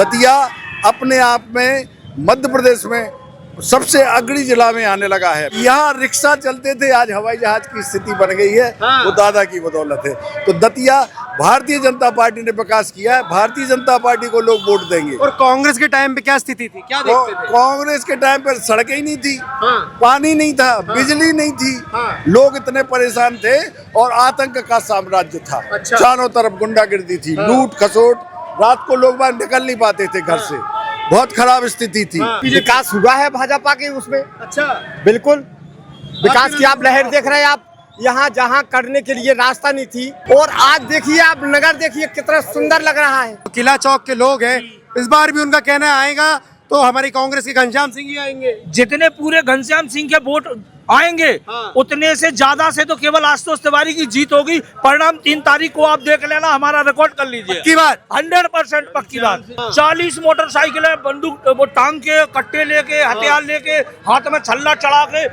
दतिया अपने आप में मध्य प्रदेश में सबसे अग्रणी जिला में आने लगा है। यहाँ रिक्शा चलते थे, आज हवाई जहाज की स्थिति बन गई है। वो दादा की बदौलत है। तो दतिया भारतीय जनता पार्टी ने विकास किया है, भारतीय जनता पार्टी को लोग वोट देंगे। और कांग्रेस के टाइम पे क्या स्थिति थी, क्या देखते थे? कांग्रेस के टाइम पर सड़कें ही नहीं थी, पानी नहीं था, बिजली नहीं थी, लोग इतने परेशान थे और आतंक का साम्राज्य था। चारों तरफ गुंडागिर्दी थी, लूट खसोट, रात को लोग बाहर निकल नहीं पाते थे घर से, बहुत खराब स्थिति थी। विकास हुआ है भाजपा के उसमें। अच्छा, बिल्कुल विकास की आप लहर देख रहे हैं। आप यहाँ जहाँ करने के लिए रास्ता नहीं थी, और आज देखिए आप नगर देखिए कितना सुंदर लग रहा है। किला चौक के लोग हैं, इस बार भी उनका कहना आएगा तो हमारी कांग्रेस के घनश्याम सिंह ही आएंगे। जितने पूरे घनश्याम सिंह के वोट आएंगे उतने से ज्यादा से तो केवल आशुतोष तिवारी की जीत होगी। परिणाम 3 तारीख को आप देख लेना, हमारा रिकॉर्ड कर लीजिए। पक्की बात, 100% पक्की बात। 40 मोटरसाइकिलें, बंदूक, वो टांग के, कट्टे लेके, हथियार लेके, हाथ में छल्ला चढ़ा के,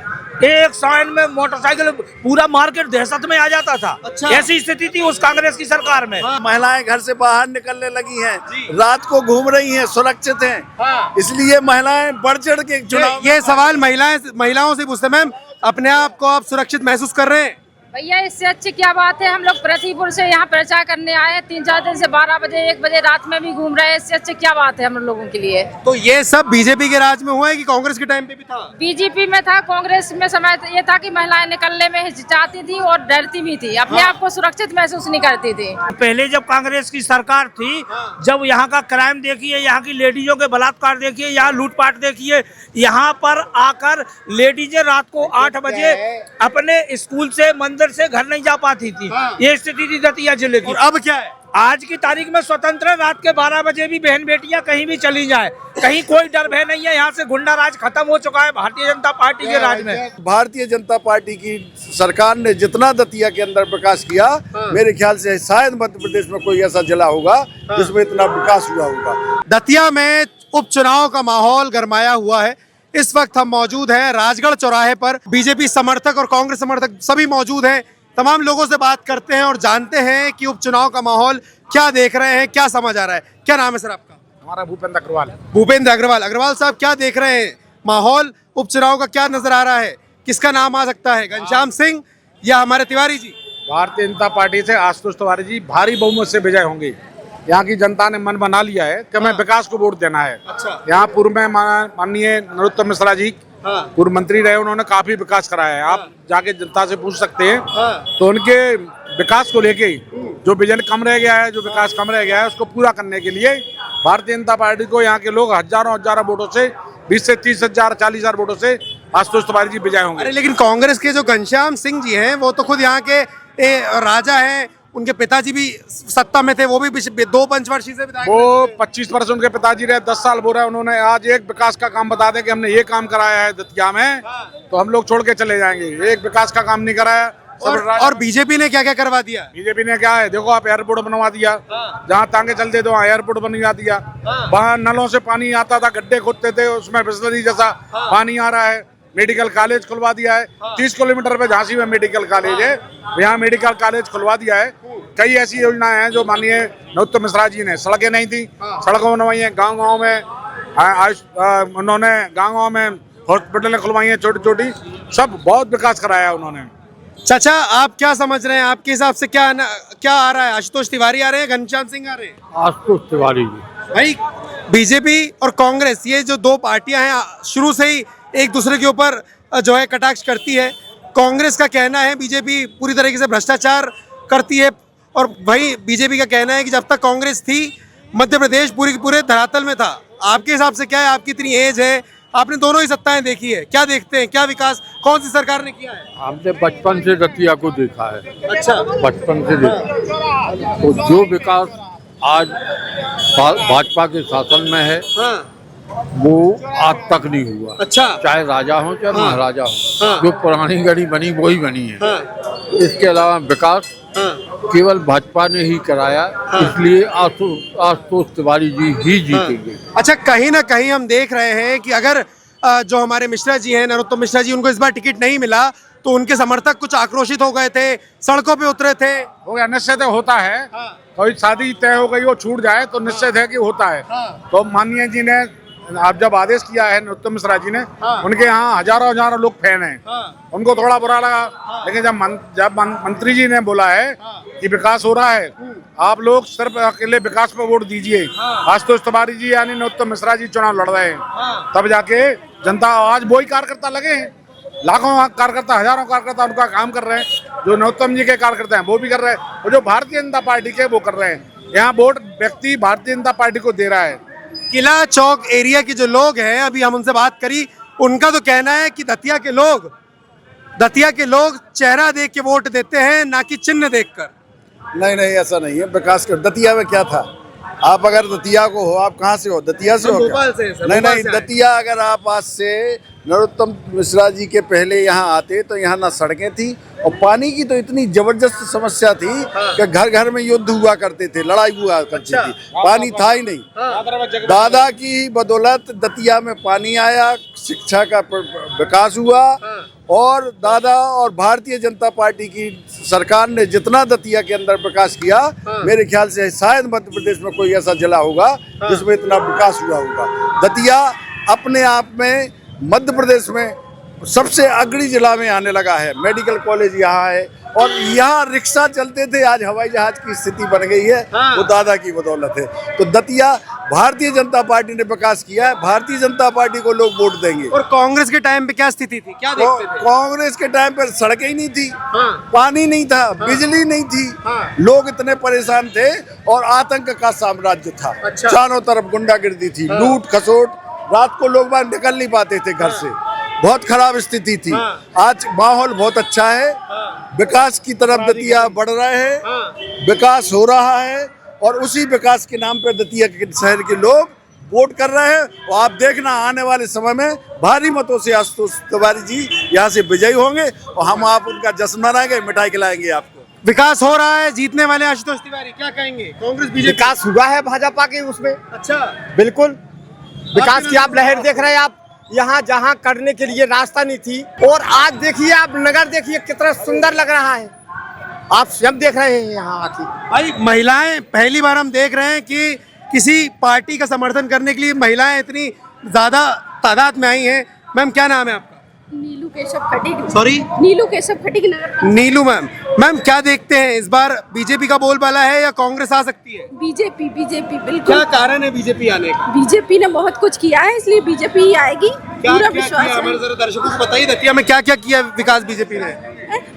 एक साइड में मोटरसाइकिल, पूरा मार्केट दहशत में आ जाता था। ऐसी स्थिति थी उस कांग्रेस की सरकार में। महिलाएं घर से बाहर निकलने लगी हैं, रात को घूम रही हैं, सुरक्षित हैं। इसलिए महिलाएं बढ़ चढ़ के चुनाव। ये सवाल महिलाओं से पूछते। मैम, अपने आप को आप सुरक्षित महसूस कर रहे हैं? भैया इससे अच्छी क्या बात है। हम लोग प्रतिपुर से यहाँ प्रचार करने आए, 3-4 दिन से 12 बजे 1 बजे रात में भी घूम रहे हैं। इससे अच्छी क्या बात है हम लोगों के लिए। तो ये सब बीजेपी के राज में हुआ है कि कांग्रेस के टाइम पे भी था? बीजेपी में था, कांग्रेस में समय ये था कि महिलाएं निकलने में हिचकिचाती थी और डरती भी थी, अपने आप को सुरक्षित महसूस नहीं करती थी। पहले जब कांग्रेस की सरकार थी, जब यहाँ का क्राइम देखिए, यहाँ की लेडीजों के बलात्कार देखिए, यहाँ लूटपाट देखिए, यहाँ पर आकर लेडीजें रात को 8 बजे अपने स्कूल से, मंदिर से घर नहीं जा पाती थी। ये स्थिति थी दतिया जिले की। अब क्या है? आज की तारीख में स्वतंत्र रात के 12 बजे भी बहन बेटियां कहीं भी चली जाए, कहीं कोई डर भय नहीं है। यहाँ से गुंडा राज खत्म हो चुका है भारतीय जनता पार्टी के राज में। भारतीय जनता पार्टी की सरकार ने जितना दतिया के अंदर विकास किया, मेरे ख्याल से शायद मध्य प्रदेश में कोई ऐसा जिला होगा जिसमें इतना विकास हुआ होगा। दतिया में उपचुनाव का माहौल गरमाया हुआ है। इस वक्त हम मौजूद हैं राजगढ़ चौराहे पर। बीजेपी समर्थक और कांग्रेस समर्थक सभी मौजूद हैं। तमाम लोगों से बात करते हैं और जानते हैं कि उपचुनाव का माहौल क्या देख रहे हैं, क्या समझ आ रहा है। क्या नाम है सर आपका? हमारा भूपेंद्र अग्रवाल। भूपेंद्र अग्रवाल। अग्रवाल साहब, क्या देख रहे हैं माहौल उपचुनाव का, क्या नजर आ रहा है? किसका नाम आ सकता है, घनश्याम सिंह या हमारे तिवारी जी? भारतीय जनता पार्टी से आशुतोष तिवारी जी भारी बहुमत से विजय होंगे। यहाँ की जनता ने मन बना लिया है कि हमें विकास को वोट देना है। यहाँ पूर्व में माननीय नरोत्तम मिश्रा जी पूर्व मंत्री रहे, उन्होंने काफी विकास कराया है। आप जाके जनता से पूछ सकते हैं। तो उनके विकास को लेके जो विजन कम रह गया है, जो विकास कम रह गया है, उसको पूरा करने के लिए भारतीय जनता पार्टी को यहाँ के लोग हजारों वोटों से, 20 से 30 हजार 40 हजार वोटों से आशुतोष तिवारी जी विजय होंगे। अरे लेकिन कांग्रेस के जो घनश्याम सिंह जी हैं, वो तो खुद यहाँ के राजा हैं। उनके पिताजी भी सत्ता में थे, वो भी 2 पंचवर्षीय से विधायक। वो 25 वर्ष उनके पिताजी रहे, 10 साल बोल रहे हैं उन्होंने। आज एक विकास का काम बता दें कि हमने ये काम कराया है दतिया में, तो हम लोग छोड़ के चले जाएंगे। एक विकास का काम नहीं कराया। और बीजेपी ने क्या क्या करवा दिया? बीजेपी ने क्या है, देखो आप, एयरपोर्ट बनवा दिया। जहाँ टांगे चलते थे वहाँ एयरपोर्ट बनवा दिया। वहाँ नलों से पानी आता था, गड्ढे खोदते थे, उसमें बिस्लरी जैसा पानी आ रहा है। मेडिकल कॉलेज खुलवा दिया है। 30 किलोमीटर पे झांसी में मेडिकल कॉलेज है, यहाँ मेडिकल कॉलेज खुलवा दिया है। कई ऐसी योजनाएं हैं जो माननीय नरोत्तम मिश्रा जी ने, सड़कें नहीं थी, सड़कों बनवाई है। गाँव में उन्होंने गाँव में हॉस्पिटलें खुलवाई हैं छोटी छोटी, सब बहुत विकास कराया उन्होंने। चाचा, आप क्या समझ रहे हैं? आपके हिसाब से क्या आ रहा है? आशुतोष तिवारी आ रहे हैं, घनश्याम सिंह आ रहे हैं? आशुतोष तिवारी जी। भाई, बीजेपी और कांग्रेस, ये जो 2 पार्टियां हैं, शुरू से ही एक दूसरे के ऊपर जो है कटाक्ष करती है। कांग्रेस का कहना है बीजेपी पूरी तरीके से भ्रष्टाचार करती है, और भाई बीजेपी का कहना है कि जब तक कांग्रेस थी मध्य प्रदेश पूरे धरातल में था। आपके हिसाब से क्या है? आपकी इतनी एज है, आपने दोनों ही सत्ताएं देखी है, क्या देखते हैं, क्या विकास कौन सी सरकार ने किया है? हमने बचपन से दतिया को देखा है। अच्छा, बचपन से देखा। तो जो विकास आज भाजपा के शासन में है, वो आज तक नहीं हुआ। अच्छा, चाहे राजा हो चाहे महाराजा हो, जो पुरानी गढ़ी बनी वही बनी है। इसके अलावा विकास केवल भाजपा ने ही कराया, इसलिए आशुतोष तिवारी जी ही जीतेंगे। अच्छा, कहीं ना कहीं हम देख रहे हैं कि अगर जो हमारे मिश्रा जी हैं, नरोत्तम मिश्रा जी, उनको इस बार टिकट नहीं मिला तो उनके समर्थक कुछ आक्रोशित हो गए थे, सड़कों पे उतरे थे। हो गया, निश्चित है, होता है। कोई शादी तय हो गई, वो छूट जाए तो निश्चित है कि होता है। तो माननीय जी ने आप जब आदेश किया है नरोत्तम मिश्रा जी ने, उनके यहाँ हजारों हजारों लोग फैन हैं, उनको थोड़ा बुरा लगा। लेकिन जब मंत्री जी ने बोला है कि विकास हो रहा है, आप लोग सिर्फ अकेले विकास पर वोट दीजिए, आशुतोष तिवारी जी यानी नरोत्तम मिश्रा जी चुनाव लड़ रहे हैं, तब जाके जनता, आज वही कार्यकर्ता लगे हैं, लाखों कार्यकर्ता, हजारों कार्यकर्ता उनका काम कर रहे हैं। जो नरोत्तम जी के कार्यकर्ता हैं वो भी कर रहे हैं, और जो भारतीय जनता पार्टी के वो कर रहे हैं। यहाँ वोट व्यक्ति भारतीय जनता पार्टी को दे रहा है। किला चौक एरिया के जो लोग हैं, अभी हम उनसे बात करी, उनका तो कहना है कि दतिया के लोग चेहरा देख के वोट देते हैं, ना कि चिन्ह देखकर। नहीं नहीं, ऐसा नहीं है। विकास कर दतिया में क्या था? आप अगर दतिया को हो, आप कहाँ से हो? दतिया से हो क्या? भोपाल से सर, नहीं भोपाल नहीं, से आए। दतिया अगर आप आज से नरोत्तम मिश्रा जी के पहले यहाँ आते तो यहाँ ना सड़कें थी, और पानी की तो इतनी जबरदस्त समस्या थी कि घर घर में युद्ध हुआ करते थे, लड़ाई हुआ करती थी, पानी था ही नहीं। दादा की बदौलत दतिया में पानी आया, शिक्षा का विकास हुआ, और दादा और भारतीय जनता पार्टी की सरकार ने जितना दतिया के अंदर विकास किया, मेरे ख्याल से शायद मध्य प्रदेश में कोई ऐसा जिला होगा जिसमें इतना विकास हुआ होगा। दतिया अपने आप में मध्य प्रदेश में सबसे अग्रणी जिला में आने लगा है। मेडिकल कॉलेज यहाँ है, और यहाँ रिक्शा चलते थे, आज हवाई जहाज की स्थिति बन गई है, वो दादा की बदौलत है। तो दतिया भारतीय जनता पार्टी ने विकास किया है, भारतीय जनता पार्टी को लोग वोट देंगे। और कांग्रेस के टाइम पे क्या स्थिति थी, क्या देखते थे? कांग्रेस के टाइम पर सड़कें ही नहीं थी, पानी नहीं था, बिजली नहीं थी, लोग इतने परेशान थे, और आतंक का साम्राज्य था। चारों तरफ गुंडागिर्दी थी, लूट खसोट, रात को लोग बाहर निकल नहीं पाते थे घर से, बहुत खराब स्थिति थी। आज माहौल बहुत अच्छा है, विकास की तरफ दतिया बढ़ रहा है, विकास हो रहा है, और उसी विकास के नाम पर दतिया के शहर के लोग वोट कर रहे हैं। और आप देखना आने वाले समय में भारी मतों से आशुतोष तिवारी जी यहाँ से विजयी होंगे, और हम आप उनका जश्न मनाएंगे, मिठाई खिलाएंगे आपको। विकास हो रहा है, जीतने वाले आशुतोष तिवारी, क्या कहेंगे? कांग्रेस बीजेपी विकास हुआ है भाजपा के उसमें, अच्छा, बिल्कुल विकास की आप लहर देख रहे हैं। आप यहाँ जहाँ करने के लिए रास्ता नहीं थी, और आज देखिए, आप नगर देखिए कितना सुंदर लग रहा है, आप स्वयं देख रहे हैं यहाँ आके। भाई महिलाएं, पहली बार हम देख रहे हैं कि किसी पार्टी का समर्थन करने के लिए महिलाएं इतनी ज्यादा तादाद में आई हैं। मैम, क्या नाम है आपका? नीलू केशव खटीक। सॉरी, नीलू केशव खटीक नगर। नीलू मैम, क्या देखते हैं इस बार बीजेपी का बोलबाला है या कांग्रेस आ सकती है? बीजेपी बिल्कुल। क्या कारण है बीजेपी आने का? बीजेपी ने बहुत कुछ किया है, इसलिए बीजेपी ही आएगी, पूरा विश्वास है। हमारे जरा दर्शकों को बताइए, दतिया में क्या क्या किया विकास बीजेपी ने?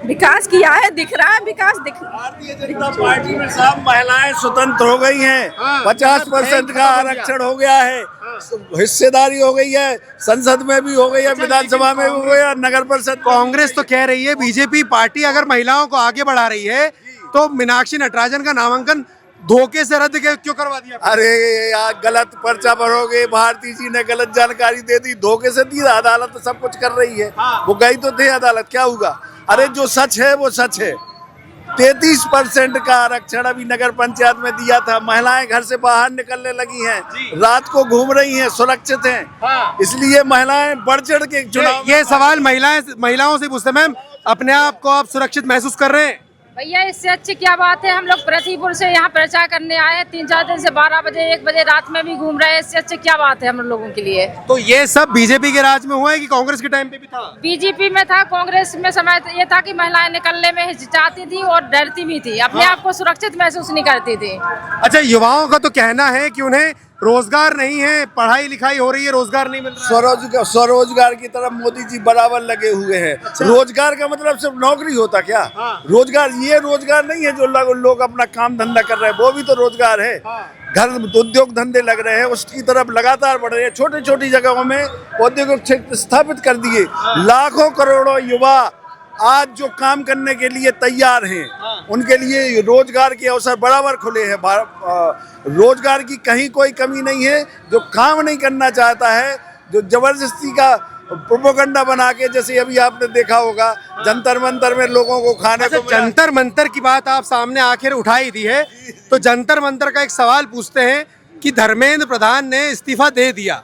विकास किया है, दिख रहा है विकास, भारतीय जनता पार्टी में सब महिलाएं स्वतंत्र हो गई हैं, 50% का आरक्षण हो गया है, हिस्सेदारी हो गई है, संसद में भी हो गई है, विधानसभा में भी हो गया, नगर परिषद। कांग्रेस तो कह रही है बीजेपी पार्टी अगर महिलाओं को आगे बढ़ा रही है तो मीनाक्षी नटराजन का नामांकन धोखे से रद्द क्यों करवा दिया? अरे यार, गलत पर्चा भरोगे, भारती जी ने गलत जानकारी दे दी, धोखे से दी, अदालत तो सब कुछ कर रही है। वो गई तो थे अदालत, क्या होगा? अरे जो सच है वो सच है। 33% का आरक्षण अभी नगर पंचायत में दिया था, महिलाएं घर से बाहर निकलने लगी हैं, रात को घूम रही हैं, सुरक्षित हैं, इसलिए महिलाएं बढ़ चढ़ के चुनाव। ये सवाल महिलाओं से पूछते। मैम, अपने आप को आप सुरक्षित महसूस कर रहे हैं? भैया, इससे अच्छी क्या बात है? हम लोग प्रतिपुर से यहाँ प्रचार करने आए हैं, 3-4 दिन से 12 बजे 1 बजे रात में भी घूम रहे हैं। इससे अच्छी क्या बात है हम लोगों के लिए? तो ये सब बीजेपी के राज में हुआ है कि कांग्रेस के टाइम पे भी था? बीजेपी में था, कांग्रेस में समय ये था कि महिलाएं निकलने में हिचकिचाती थी और डरती भी थी, अपने आप को सुरक्षित महसूस नहीं करती थी। अच्छा, युवाओं का तो कहना है कि उन्हें रोजगार नहीं है, पढ़ाई लिखाई हो रही है, रोजगार नहीं मिल रहा है। स्वरोजगार की तरफ मोदी जी बराबर लगे हुए हैं। रोजगार का मतलब सिर्फ नौकरी होता क्या? रोजगार ये रोजगार नहीं है जो लोग अपना काम धंधा कर रहे हैं, वो भी तो रोजगार है। घर उद्योग धंधे लग रहे हैं, उसकी तरफ लगातार बढ़ रहे हैं। छोटी छोटी जगहों में उद्योग क्षेत्र स्थापित कर दिए, लाखों करोड़ों युवा आज जो काम करने के लिए तैयार हैं, उनके लिए रोजगार के अवसर बराबर खुले हैं। रोजगार की कहीं कोई कमी नहीं है। जो काम नहीं करना चाहता है, जो जबरदस्ती का प्रोपेगेंडा बना के, जैसे अभी आपने देखा होगा जंतर मंतर में लोगों को खाने को मिला। जंतर मंतर की बात आप सामने आखिर उठाई दी है, तो जंतर मंतर का एक सवाल पूछते हैं कि धर्मेंद्र प्रधान ने इस्तीफा दे दिया,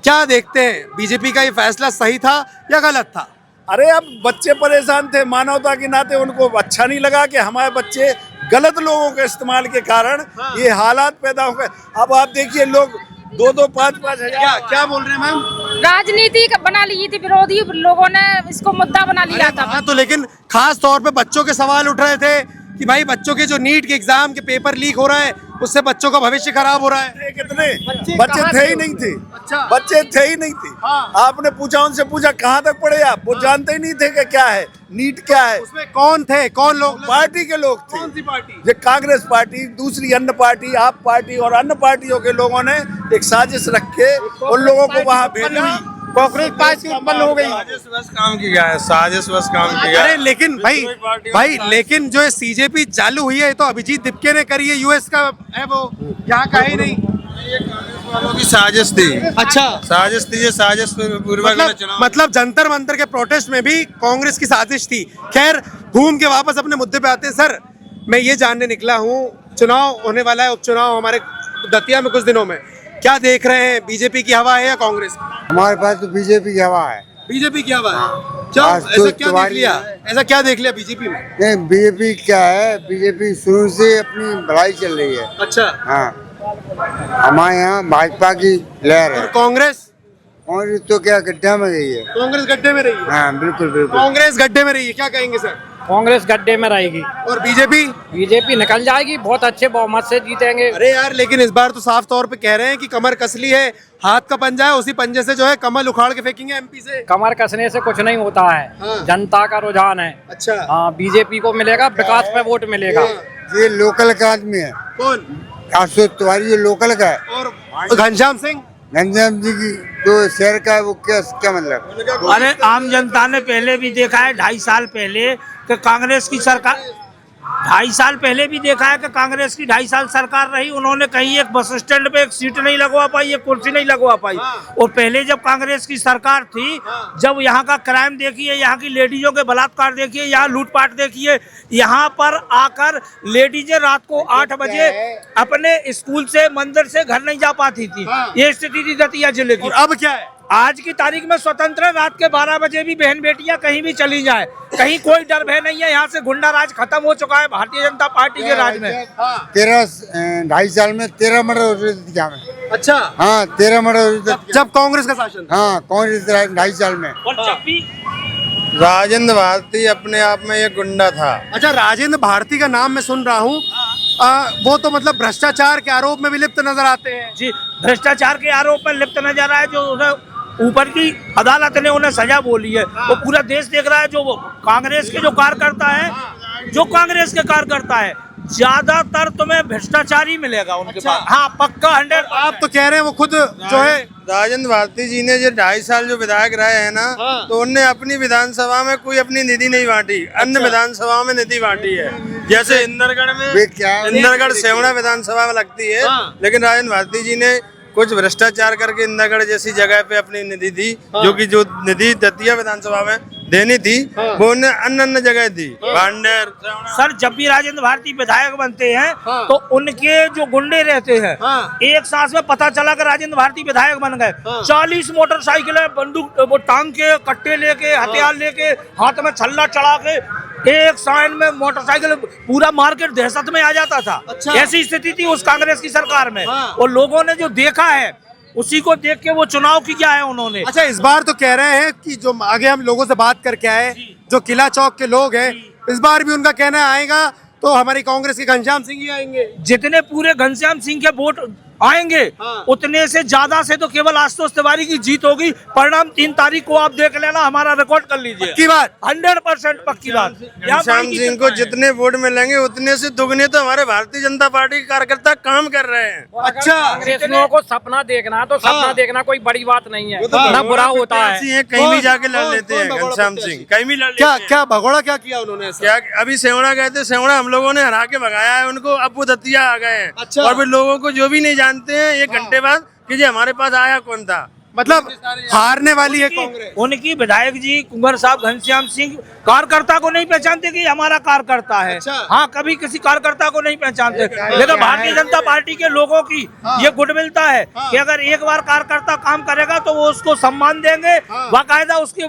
क्या देखते हैं? बीजेपी का ये फैसला सही था या गलत था? अरे अब बच्चे परेशान थे, मानवता के नाते उनको अच्छा नहीं लगा कि हमारे बच्चे गलत लोगों के इस्तेमाल के कारण ये हालात पैदा हो गए। अब आप देखिए लोग 2-2, 5-5 हजार। क्या बोल रहे हैं मैम? राजनीति बना ली थी, विरोधी लोगों ने इसको मुद्दा बना लिया था। हाँ, तो लेकिन खास तौर पे बच्चों के सवाल उठ रहे थे कि भाई बच्चों के जो नीट के एग्जाम के पेपर लीक हो रहा है उससे बच्चों का भविष्य खराब हो रहा है। कितने बच्चे थे ही नहीं थे। अच्छा। बच्चे थे ही नहीं थे। आपने पूछा, उनसे पूछा कहाँ तक पढ़े आप, वो जानते ही नहीं थे कि क्या है नीट, क्या है। उसमें कौन थे, कौन लोग? पार्टी के लोग थे। कौन सी पार्टी? ये कांग्रेस पार्टी, दूसरी अन्य पार्टी, आप पार्टी और अन्य पार्टियों के लोगों ने एक साजिश रख के उन लोगों को वहाँ भेजा। कांग्रेस पार्टी उत्पन्न हो गई। काम किया है, साजिश बस काम किया। अरे लेकिन भाई लेकिन जो सीजेपी चालू हुई है तो अभिजीत दिपके ने करी है, यूएस का है वो, यहाँ का ही नहीं। वालों की साजिश थी। अच्छा, साजिश थी, ये साजिश पूर्वक मतलब जंतर मंतर के प्रोटेस्ट में भी कांग्रेस की साजिश थी। खैर, घूम के वापस अपने मुद्दे पे आते हैं। सर, मैं ये जानने निकला हूँ, चुनाव होने वाला है, उपचुनाव हमारे दतिया में कुछ दिनों में, क्या देख रहे हैं, बीजेपी की हवा है या कांग्रेस की? हमारे पास तो बीजेपी की हवा है। बीजेपी की हवा है? क्यों, आज तो ऐसा क्या देख तुम्हारी- लिया, ऐसा क्या देख लिया बीजेपी में? नहीं, बीजेपी क्या है, बीजेपी शुरू से अपनी भलाई चल रही है। अच्छा। हाँ, हमारे यहाँ भाजपा की लहर है। और कांग्रेस? कांग्रेस तो क्या गड्ढा में गई है। कांग्रेस गड्ढे में रही है। हाँ, बिल्कुल बिल्कुल। कांग्रेस गड्ढे में रही है, क्या कहेंगे सर? कांग्रेस गड्ढे में रहेगी और बीजेपी? बीजेपी निकल जाएगी, बहुत अच्छे बहुमत से जीतेंगे। अरे यार, लेकिन इस बार तो साफ तौर पे कह रहे हैं कि कमर कसली है, हाथ का पंजा है, उसी पंजे से जो है कमल उखाड़ के फेंकेंगे एमपी से। कमर कसने से कुछ नहीं होता है। हाँ। जनता का रुझान है। अच्छा। हाँ, बीजेपी को मिलेगा, विकास पे वोट मिलेगा। ये लोकल का आदमी है। कौन? आशुतोष तिवारी ये लोकल का है। और घनश्याम सिंह? घनश्याम जी की जो शहर का है वो क्या मतलब? अरे आम जनता ने पहले भी देखा है, 2.5 साल पहले कि कांग्रेस की सरकार, 2.5 साल पहले भी देखा है कि कांग्रेस की 2.5 साल सरकार रही, उन्होंने कहीं एक बस स्टैंड पे एक सीट नहीं लगवा पाई, एक कुर्सी नहीं लगवा पाई। और पहले जब कांग्रेस की सरकार थी, जब यहाँ का क्राइम देखिए, यहाँ की लेडीजों के बलात्कार देखिए, यहाँ लूटपाट देखिए, यहाँ पर आकर लेडीजें रात को 8 बजे अपने स्कूल से, मंदिर से घर नहीं जा पाती थी। ये स्थिति थी दतिया जिले की। अब क्या है? आज की तारीख में स्वतंत्र रात के 12 बजे भी बहन बेटियां कहीं भी चली जाए, कहीं कोई डर भय नहीं है। यहाँ से गुंडा राज खत्म हो चुका है भारतीय जनता पार्टी के राज में। 2.5 साल में 13 मर्डर हो रहे थे क्या में? अच्छा। हाँ, 13 मर्डर हो रहे थे जब कांग्रेस का शासन था। हाँ, कांग्रेस 2.5 साल में। और जब भी राजेंद्र भारती अपने आप में एक गुंडा था। अच्छा, राजेंद्र भारती का नाम मैं सुन रहा हूँ, वो तो मतलब भ्रष्टाचार के आरोप में भी लिप्त नजर आते हैं। जी, भ्रष्टाचार के आरोप में लिप्त नजर आए, जो उन्हें ऊपर की अदालत ने उन्हें सजा बोली है। वो पूरा देश देख रहा है। जो कांग्रेस के जो कार्यकर्ता है, जो कांग्रेस के कार्यकर्ता है, ज्यादातर तुम्हें भ्रष्टाचार ही मिलेगा उनके पास। हाँ, पक्का 100। आप तो कह रहे हैं वो खुद जो है राजेंद्र भारती जी ने जो 2.5 साल जो विधायक रहे हैं ना, तो उनने अपनी विधानसभा में कोई अपनी निधि नहीं बांटी, अन्य विधानसभा में निधि बांटी है। जैसे इंदरगढ़ में, इंदरगढ़ सेवड़ा विधानसभा में लगती है, लेकिन राजेंद्र भारती जी ने कुछ भ्रष्टाचार करके इंदरगढ़ जैसी जगह पे अपनी निधि दी, जो कि जो निधि दतिया विधानसभा में देनी थी वो उन्हें अन्य जगह दी। भांडेर सर, जब भी राजेंद्र भारती विधायक बनते हैं तो उनके जो गुंडे रहते हैं, एक सांस में पता चला कि राजेंद्र भारती विधायक बन गए, 40 मोटरसाइकिलें, बंदूक, वो टांग के, कट्टे लेके, हथियार लेके, हाथ में छल्ला चढ़ा के, एक साइड में मोटरसाइकिल, पूरा मार्केट दहशत में आ जाता था। ऐसी स्थिति थी उस कांग्रेस की सरकार में। और लोगों ने जो देखा है उसी को देख के वो चुनाव किया है उन्होंने। अच्छा, इस बार तो कह रहे हैं कि जो आगे हम लोगों से बात करके आए, जो किला चौक के लोग हैं, इस बार भी उनका कहना आएगा तो हमारी कांग्रेस के घनश्याम सिंह ही आएंगे। जितने पूरे घनश्याम सिंह के वोट आएंगे, उतने से ज्यादा से तो केवल आशुतोष तिवारी की जीत होगी। परिणाम 3 तारीख को आप देख लेना, हमारा रिकॉर्ड कर लीजिए। पक्की बात, 100% पक्की बात। घनश्याम सिंह को जितने वोट मिलेंगे उतने से दुगने तो हमारे भारतीय जनता पार्टी के कार्यकर्ता काम कर रहे हैं। अच्छा, कांग्रेसियों को सपना देखना, तो सपना देखना कोई बड़ी बात नहीं है, ना बुरा होता है। कहीं भी जाके लड़ लेते हैं घनश्याम सिंह, कहीं भी लड़ लेते हैं। क्या भगोड़ा क्या किया उन्होंने? क्या अभी सेवड़ा गए थे, सेवड़ा हम लोगों ने हरा के भगाया है उनको, अब वो दतिया आ गए हैं। अच्छा। और भी लोगों को जो भी नहीं जानते हैं 1 घंटे बाद कि जी हमारे पास आया कौन था। मतलब हारने वाली है कांग्रेस। उनकी विधायक जी कुंवर साहब घनश्याम सिंह कार्यकर्ता को नहीं पहचानते कि हमारा कार्यकर्ता है। अच्छा। हाँ, कभी किसी कार्यकर्ता को नहीं पहचानते, लेकिन भारतीय जनता पार्टी के लोगों की ये गुड मिलता है कि अगर एक बार कार्यकर्ता काम करेगा तो वो उसको सम्मान देंगे, बाकायदा उसकी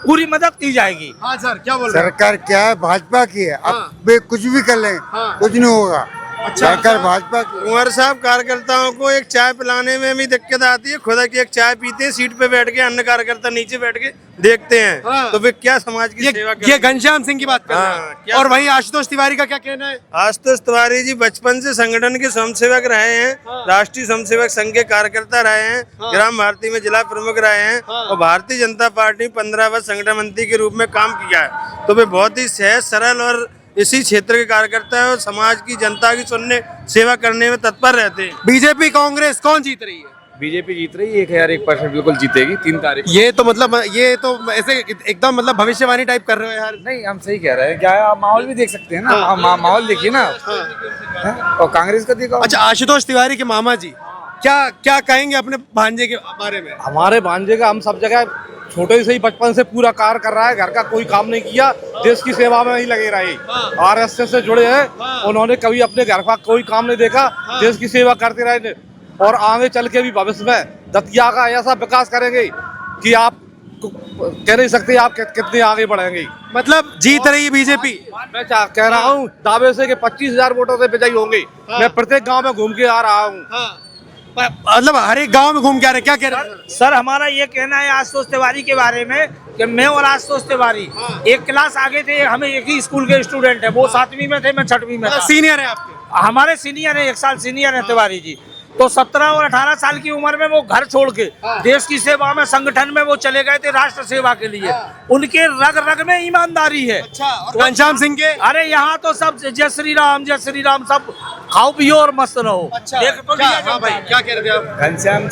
पूरी मदद की जाएगी। हाँ सर, क्या बोल रहे हैं? सरकार क्या है, भाजपा की है। अब वे कुछ भी कर लें, कुछ नहीं होगा। सरकार भाजपा की। कुंवर साहब, कार्यकर्ताओं को एक चाय पिलाने में भी दिक्कत आती है। खुदा की एक चाय पीते हैं, सीट पे बैठ के, अन्य कार्यकर्ता नीचे बैठ के देखते हैं, तो वे क्या समाज की सेवा ये घनश्याम सिंह की बात कर रहे हैं। क्या और वहीं आशुतोष तिवारी का क्या कहना है? आशुतोष तिवारी जी बचपन से संगठन के स्वयंसेवक रहे हैं, राष्ट्रीय स्वयंसेवक संघ के कार्यकर्ता रहे हैं, ग्राम भारती में जिला प्रमुख रहे हैं और भारतीय जनता पार्टी 15 वर्ष संगठन मंत्री के रूप में काम किया है। तो वे बहुत ही सहज सरल और इसी क्षेत्र के कार्यकर्ता है और समाज की जनता की सुनने सेवा करने में तत्पर रहते हैं। बीजेपी कांग्रेस कौन जीत रही है? बीजेपी जीत रही है, 1001% बिल्कुल जीतेगी 3 तारीख। ये तो मतलब ये तो ऐसे एकदम मतलब भविष्यवाणी टाइप कर रहे हो यार। नहीं, हम सही कह रहे हैं। क्या आप माहौल भी देख सकते हैं ना, माहौल देखिए ना। और कांग्रेस का देखो। अच्छा, आशुतोष तिवारी के मामा जी क्या क्या कहेंगे अपने भांजे के बारे में? हमारे भांजे का हम सब जगह छोटे से ही बचपन से पूरा कार्य कर रहा है, घर का कोई काम नहीं किया, देश की सेवा में ही लगे रहे। आरएसएस से जुड़े हैं, उन्होंने कभी अपने घर का कोई काम नहीं देखा, देश की सेवा करते रहे और आगे चल के भी भविष्य में दतिया का ऐसा विकास करेंगे कि आप कह नहीं सकते आप कितने आगे बढ़ेंगे। मतलब जीत रही है बीजेपी? मैं कह रहा हूँ दावे से कि 25,000 वोटों से विजयी होंगे। मैं प्रत्येक गाँव में घूम के आ रहा हूँ। मतलब हर एक गांव में घूम के आ रहे हैं, क्या कह रहे हैं? सर, हमारा ये कहना है आशुतोष तिवारी के बारे में कि मैं और आशुतोष तिवारी एक क्लास आगे थे, हमें एक ही स्कूल के स्टूडेंट है। वो 7वीं में थे, मैं 6वीं में था। सीनियर है आपके? हमारे सीनियर है, 1 साल सीनियर है तिवारी जी। तो 17 और 18 साल की उम्र में वो घर छोड़ के देश की सेवा में, संगठन में वो चले गए थे राष्ट्र सेवा के लिए। उनके रग रग में ईमानदारी है। अच्छा, और घनश्याम सिंह के? अरे यहाँ तो सब जय श्री राम सब खाओ पियो और मस्त रहो। अच्छा, देख तो क्या, लिया हाँ जाता भाई, है। क्या कह रहे थे आप? घनश्याम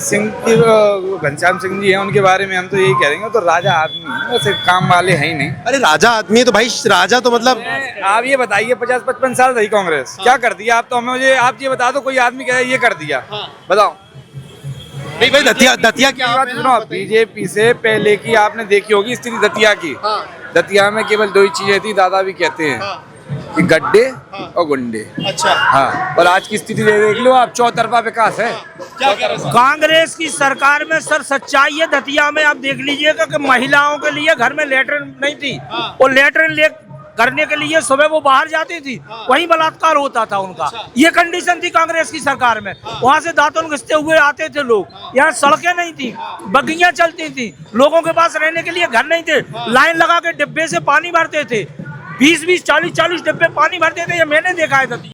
सिंह जी हैं, उनके बारे में हम तो यही कहेंगे, तो राजा आदमी है, वैसे काम वाले हैं ही नहीं। अरे राजा आदमी है तो भाई, राजा तो मतलब आप ये बताइए 50-55 साल रही कांग्रेस, क्या कर दिया आप? तो हमें मुझे आप ये बता दो, कोई आदमी कहे ये कर दिया, बताओ भाई दतिया क्या बात सुनो। बीजेपी से पहले की आपने देखी होगी स्थिति दतिया की। दतिया में केवल 2 ही चीजें थी, दादा भी कहते हैं कि गड्ढे और गुंडे। अच्छा, हाँ, और आज की स्थिति देख लो आप, चौतरफा विकास है। क्या कह रहे हैं? कांग्रेस की सरकार में सर सच्चाई है। दतिया में आप देख लीजिएगा कि महिलाओं के लिए घर में लेटरिन नहीं थी, और लेटरिन करने के लिए सुबह वो बाहर जाती थी, वहीं बलात्कार होता था उनका। ये कंडीशन थी कांग्रेस की सरकार में। वहाँ से दांतन घिसते हुए आते थे लोग। यहाँ सड़कें नहीं थी, बग्गियां चलती थी, लोगों के पास रहने के लिए घर नहीं थे, लाइन लगा के डिब्बे से पानी भरते थे, 20-20, 40-40 डिब्बे पानी भरते थे। ये मैंने देखा है।